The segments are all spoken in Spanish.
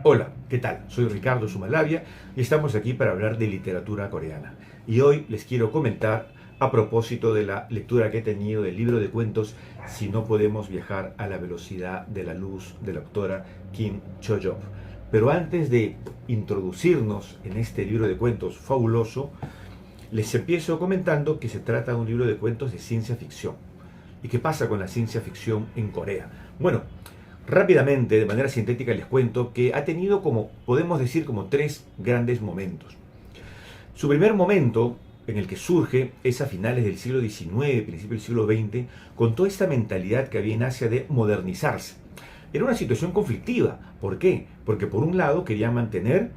Hola, ¿qué tal? Soy Ricardo Sumalavia y estamos aquí para hablar de literatura coreana. Y hoy les quiero comentar a propósito de la lectura que he tenido del libro de cuentos Si no podemos viajar a la velocidad de la luz de la autora Kim Cho-yeop. Pero antes de introducirnos en este libro de cuentos fabuloso, les empiezo comentando que se trata de un libro de cuentos de ciencia ficción. ¿Y qué pasa con la ciencia ficción en Corea? Bueno, rápidamente, de manera sintética, les cuento que ha tenido como, podemos decir, como tres grandes momentos. Su primer momento, en el que surge, es a finales del siglo XIX, principio del siglo XX, con toda esta mentalidad que había en Asia de modernizarse. Era una situación conflictiva. ¿Por qué? Porque por un lado querían mantener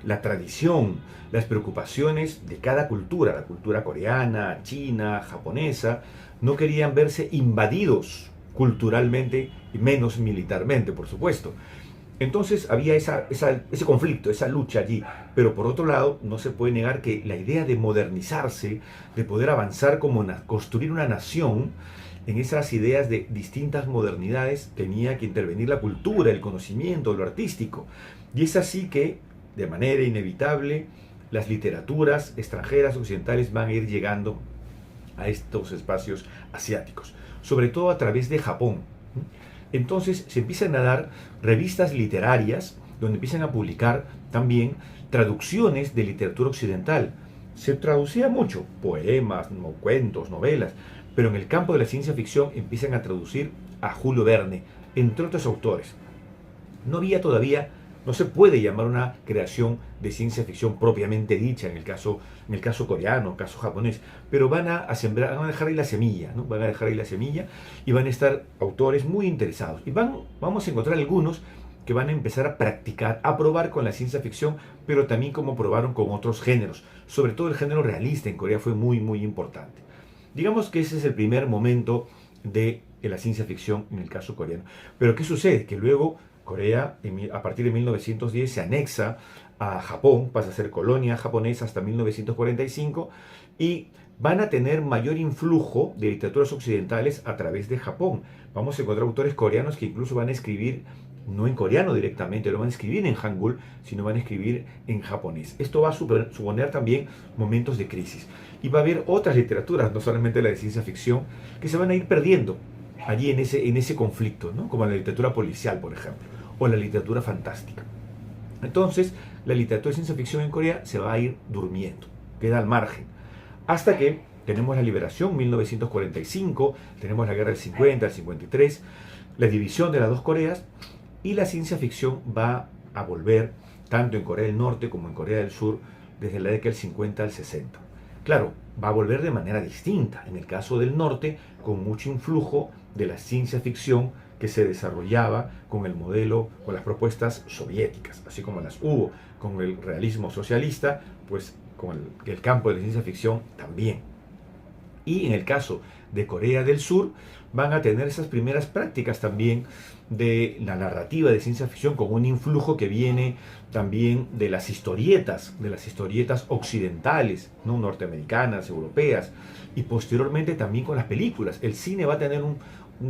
la tradición, las preocupaciones de cada cultura, la cultura coreana, china, japonesa, no querían verse invadidos culturalmente y menos militarmente, por supuesto. Entonces había ese conflicto, esa lucha allí, pero por otro lado no se puede negar que la idea de modernizarse, de poder avanzar como construir una nación, en esas ideas de distintas modernidades tenía que intervenir la cultura, el conocimiento, lo artístico. Y es así que, de manera inevitable, las literaturas extranjeras occidentales van a ir llegando a estos espacios asiáticos, sobre todo a través de Japón. Entonces se empiezan a dar revistas literarias donde empiezan a publicar también traducciones de literatura occidental. Se traducía mucho, poemas, cuentos, novelas, pero en el campo de la ciencia ficción empiezan a traducir a Julio Verne, entre otros autores. No había todavía, no se puede llamar una creación de ciencia ficción propiamente dicha en el caso coreano, caso japonés, pero van a sembrar, van a dejar ahí la semilla, ¿no? Van a dejar ahí la semilla y van a estar autores muy interesados. Y vamos a encontrar algunos que van a empezar a practicar, a probar con la ciencia ficción, pero también como probaron con otros géneros. Sobre todo el género realista en Corea fue muy, muy importante. Digamos que ese es el primer momento de la ciencia ficción en el caso coreano. Pero ¿qué sucede? Que luego Corea, a partir de 1910, se anexa a Japón, pasa a ser colonia japonesa hasta 1945, y van a tener mayor influjo de literaturas occidentales a través de Japón. Vamos a encontrar autores coreanos que incluso van a escribir, no en coreano directamente, no van a escribir en Hangul, sino van a escribir en japonés. Esto va a suponer también momentos de crisis. Y va a haber otras literaturas, no solamente la de ciencia ficción, que se van a ir perdiendo allí en ese conflicto, ¿no? Como la literatura policial, por ejemplo, o la literatura fantástica. Entonces, la literatura de ciencia ficción en Corea se va a ir durmiendo, queda al margen, hasta que tenemos la liberación, 1945, tenemos la guerra del 50, el 53, la división de las dos Coreas, y la ciencia ficción va a volver, tanto en Corea del Norte como en Corea del Sur, desde la década del 50 al 60. Claro, va a volver de manera distinta. En el caso del norte, con mucho influjo de la ciencia ficción que se desarrollaba con el modelo, con las propuestas soviéticas, así como las hubo con el realismo socialista, pues con el campo de la ciencia ficción también. Y en el caso de Corea del Sur, van a tener esas primeras prácticas también de la narrativa de ciencia ficción con un influjo que viene también de las historietas occidentales, ¿no? Norteamericanas, europeas, y posteriormente también con las películas. El cine va a tener un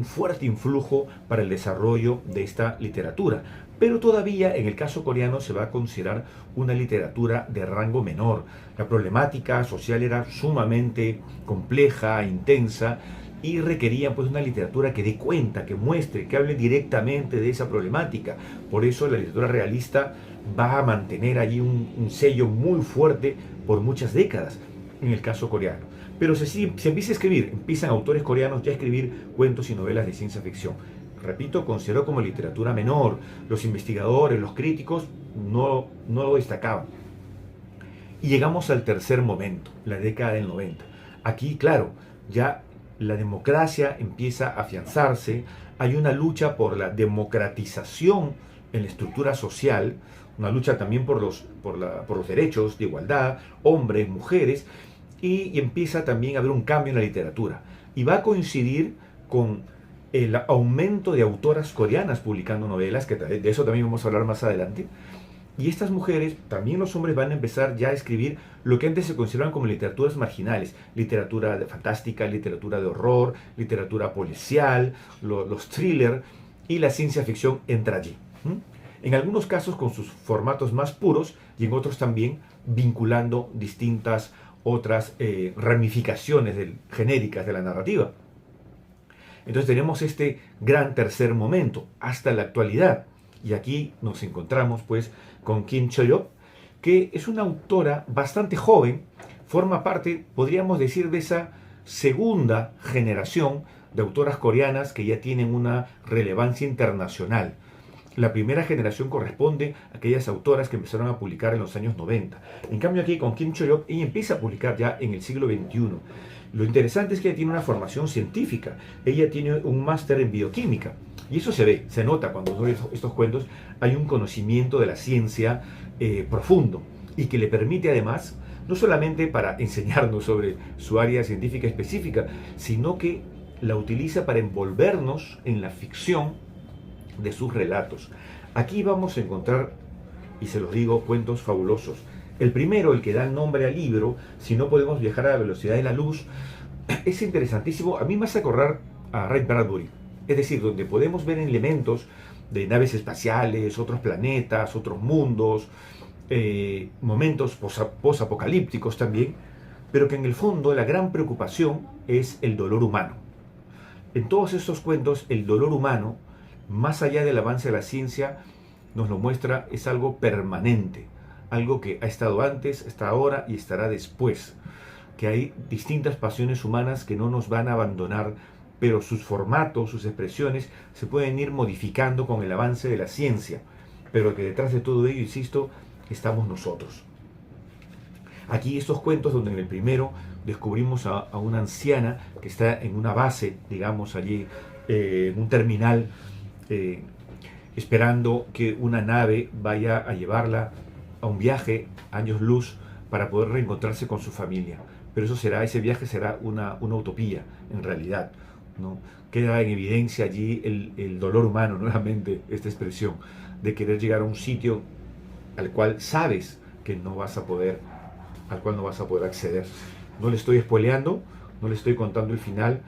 fuerte influjo para el desarrollo de esta literatura, pero todavía en el caso coreano se va a considerar una literatura de rango menor. La problemática social era sumamente compleja, intensa, y requerían pues una literatura que dé cuenta, que muestre, que hable directamente de esa problemática. Por eso la literatura realista va a mantener allí un sello muy fuerte por muchas décadas en el caso coreano. Pero se empieza a escribir, empiezan autores coreanos ya a escribir cuentos y novelas de ciencia ficción. Repito, considero como literatura menor. Los investigadores, los críticos no lo destacaban. Y llegamos al tercer momento, la década del 90. Aquí, claro, ya la democracia empieza a afianzarse, hay una lucha por la democratización en la estructura social, una lucha también por los derechos de igualdad, hombres, mujeres, y empieza también a haber un cambio en la literatura. Y va a coincidir con el aumento de autoras coreanas publicando novelas, que de eso también vamos a hablar más adelante. Y estas mujeres, también los hombres, van a empezar ya a escribir lo que antes se consideraban como literaturas marginales, literatura fantástica, literatura de horror, literatura policial, los thrillers, y la ciencia ficción entra allí. En algunos casos con sus formatos más puros y en otros también vinculando distintas otras ramificaciones genéricas de la narrativa. Entonces tenemos este gran tercer momento hasta la actualidad. Y aquí nos encontramos pues con Kim Cho-yeop, que es una autora bastante joven, forma parte, podríamos decir, de esa segunda generación de autoras coreanas que ya tienen una relevancia internacional. La primera generación corresponde a aquellas autoras que empezaron a publicar en los años 90. En cambio aquí con Kim Cho-yeop, ella empieza a publicar ya en el siglo XXI. Lo interesante es que ella tiene una formación científica. Ella tiene un máster en bioquímica. Y eso se ve, se nota cuando uno lee estos cuentos. Hay un conocimiento de la ciencia profundo y que le permite además, no solamente para enseñarnos sobre su área científica específica, sino que la utiliza para envolvernos en la ficción de sus relatos. Aquí vamos a encontrar, y se los digo, cuentos fabulosos. El primero, el que da nombre al libro, Si no podemos viajar a la velocidad de la luz, es interesantísimo. A mí me hace acordar a Ray Bradbury. Es decir, donde podemos ver elementos de naves espaciales, otros planetas, otros mundos, momentos posapocalípticos también, pero que en el fondo la gran preocupación es el dolor humano. En todos estos cuentos, el dolor humano, más allá del avance de la ciencia, nos lo muestra, es algo permanente, algo que ha estado antes, está ahora y estará después, que hay distintas pasiones humanas que no nos van a abandonar, pero sus formatos, sus expresiones se pueden ir modificando con el avance de la ciencia, pero que detrás de todo ello, insisto, estamos nosotros. Aquí estos cuentos donde en el primero descubrimos a una anciana que está en una base, digamos allí, en un terminal, esperando que una nave vaya a llevarla a un viaje, años luz, para poder reencontrarse con su familia. Pero ese viaje será una utopía, en realidad, ¿no? Queda en evidencia allí el dolor humano, nuevamente, esta expresión, de querer llegar a un sitio al cual sabes que no vas a poder, al cual no vas a poder acceder. No le estoy spoileando, no le estoy contando el final,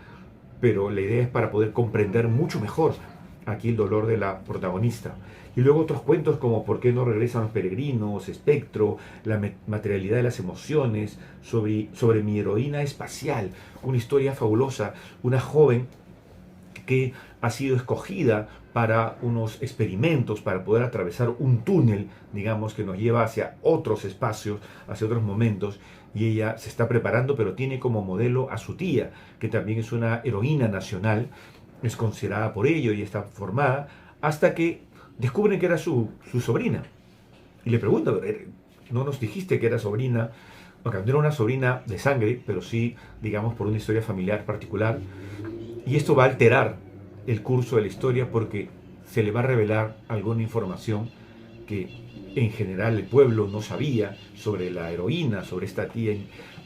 pero la idea es para poder comprender mucho mejor aquí el dolor de la protagonista. Y luego otros cuentos como ¿Por qué no regresan los peregrinos?, Espectro, la materialidad de las emociones, sobre mi heroína espacial, una historia fabulosa, una joven que ha sido escogida para unos experimentos, para poder atravesar un túnel, digamos, que nos lleva hacia otros espacios, hacia otros momentos, y ella se está preparando, pero tiene como modelo a su tía, que también es una heroína nacional, es considerada por ello y está formada, hasta que descubren que era su sobrina. Y le preguntan, ¿no nos dijiste que era sobrina? Aunque no era una sobrina de sangre, pero sí, digamos, por una historia familiar particular. Y esto va a alterar el curso de la historia porque se le va a revelar alguna información que en general el pueblo no sabía sobre la heroína, sobre esta tía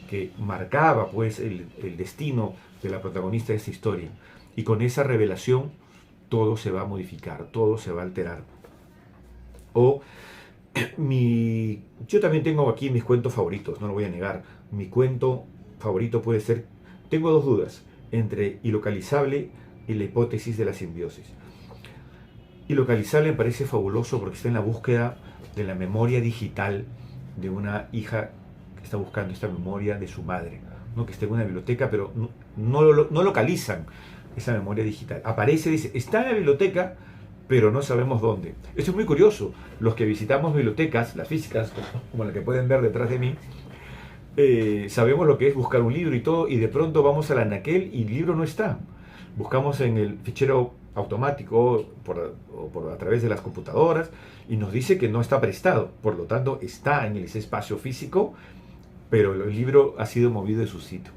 que marcaba pues el destino de la protagonista de esta historia. Y con esa revelación todo se va a modificar, todo se va a alterar. Yo también tengo aquí mis cuentos favoritos, no lo voy a negar. Mi cuento favorito puede ser, tengo dos dudas, entre Ilocalizable y la hipótesis de la simbiosis. Ilocalizable me parece fabuloso porque está en la búsqueda de la memoria digital de una hija que está buscando esta memoria de su madre, ¿no? Que está en una biblioteca, pero no localizan esa memoria digital. Aparece, dice, está en la biblioteca, pero no sabemos dónde. Esto es muy curioso. Los que visitamos bibliotecas, las físicas, como la que pueden ver detrás de mí, sabemos lo que es buscar un libro y todo, y de pronto vamos al anaquel y el libro no está. Buscamos en el fichero automático o a través de las computadoras y nos dice que no está prestado. Por lo tanto, está en ese espacio físico, pero el libro ha sido movido de su sitio.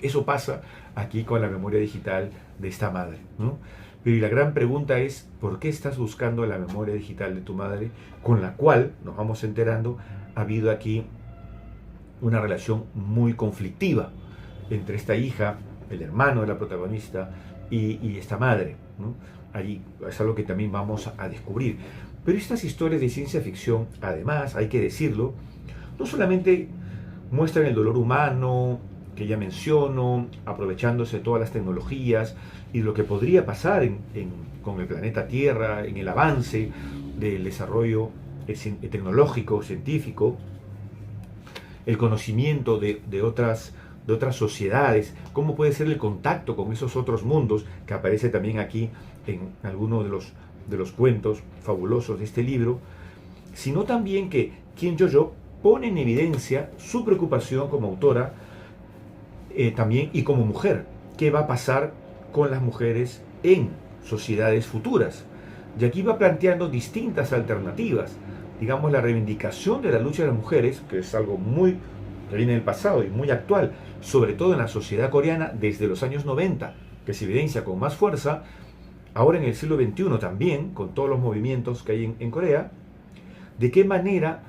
Eso pasa aquí con la memoria digital de esta madre, ¿no? Pero y la gran pregunta es, ¿por qué estás buscando la memoria digital de tu madre, con la cual, nos vamos enterando, ha habido aquí una relación muy conflictiva entre esta hija, el hermano de la protagonista, y esta madre, ¿no? Allí es algo que también vamos a descubrir. Pero estas historias de ciencia ficción, además, hay que decirlo, no solamente muestran el dolor humano que ya menciono, aprovechándose de todas las tecnologías y lo que podría pasar con el planeta Tierra, en el avance, del desarrollo tecnológico, científico, el conocimiento de otras sociedades, cómo puede ser el contacto con esos otros mundos, que aparece también aquí en algunos de los cuentos fabulosos de este libro, sino también que Kim Yo-yo pone en evidencia su preocupación como autora también y como mujer. ¿Qué va a pasar con las mujeres en sociedades futuras? Y aquí va planteando distintas alternativas. Digamos, la reivindicación de la lucha de las mujeres, que es algo que viene del pasado y muy actual, sobre todo en la sociedad coreana desde los años 90, que se evidencia con más fuerza, ahora en el siglo XXI también, con todos los movimientos que hay en Corea, de qué manera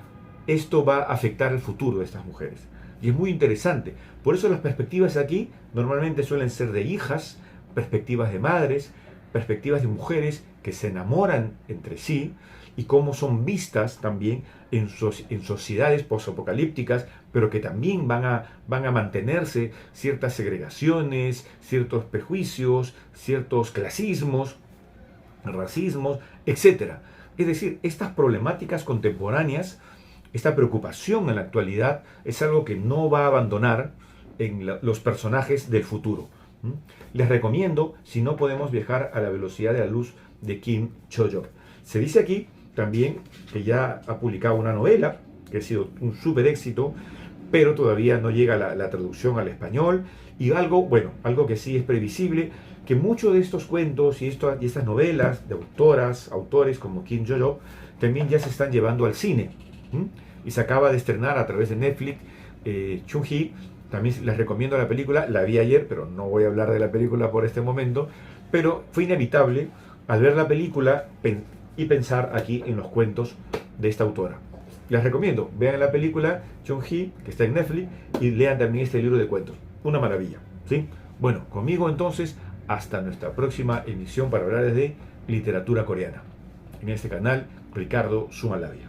esto va a afectar el futuro de estas mujeres. Y es muy interesante. Por eso las perspectivas aquí normalmente suelen ser de hijas, perspectivas de madres, perspectivas de mujeres que se enamoran entre sí y cómo son vistas también en sociedades posapocalípticas, pero que también van a mantenerse ciertas segregaciones, ciertos prejuicios, ciertos clasismos, racismos, etc. Es decir, estas problemáticas contemporáneas, esta preocupación en la actualidad es algo que no va a abandonar en los personajes del futuro. Les recomiendo Si no podemos viajar a la velocidad de la luz, de Kim Yo-yo. Se dice aquí también que ya ha publicado una novela que ha sido un súper éxito, pero todavía no llega la traducción al español, y algo que sí es previsible, que muchos de estos cuentos y estas novelas de autores como Kim Yo-yo también ya se están llevando al cine. Y se acaba de estrenar a través de Netflix Chung-hee. También les recomiendo la película, la vi ayer, pero no voy a hablar de la película por este momento, pero fue inevitable al ver la película y pensar aquí en los cuentos de esta autora. Les recomiendo, vean la película Chung-hee, que está en Netflix, y lean también este libro de cuentos. Una maravilla, ¿sí? Bueno, conmigo entonces, hasta nuestra próxima emisión para hablar de literatura coreana. En este canal, Ricardo Sumalabia.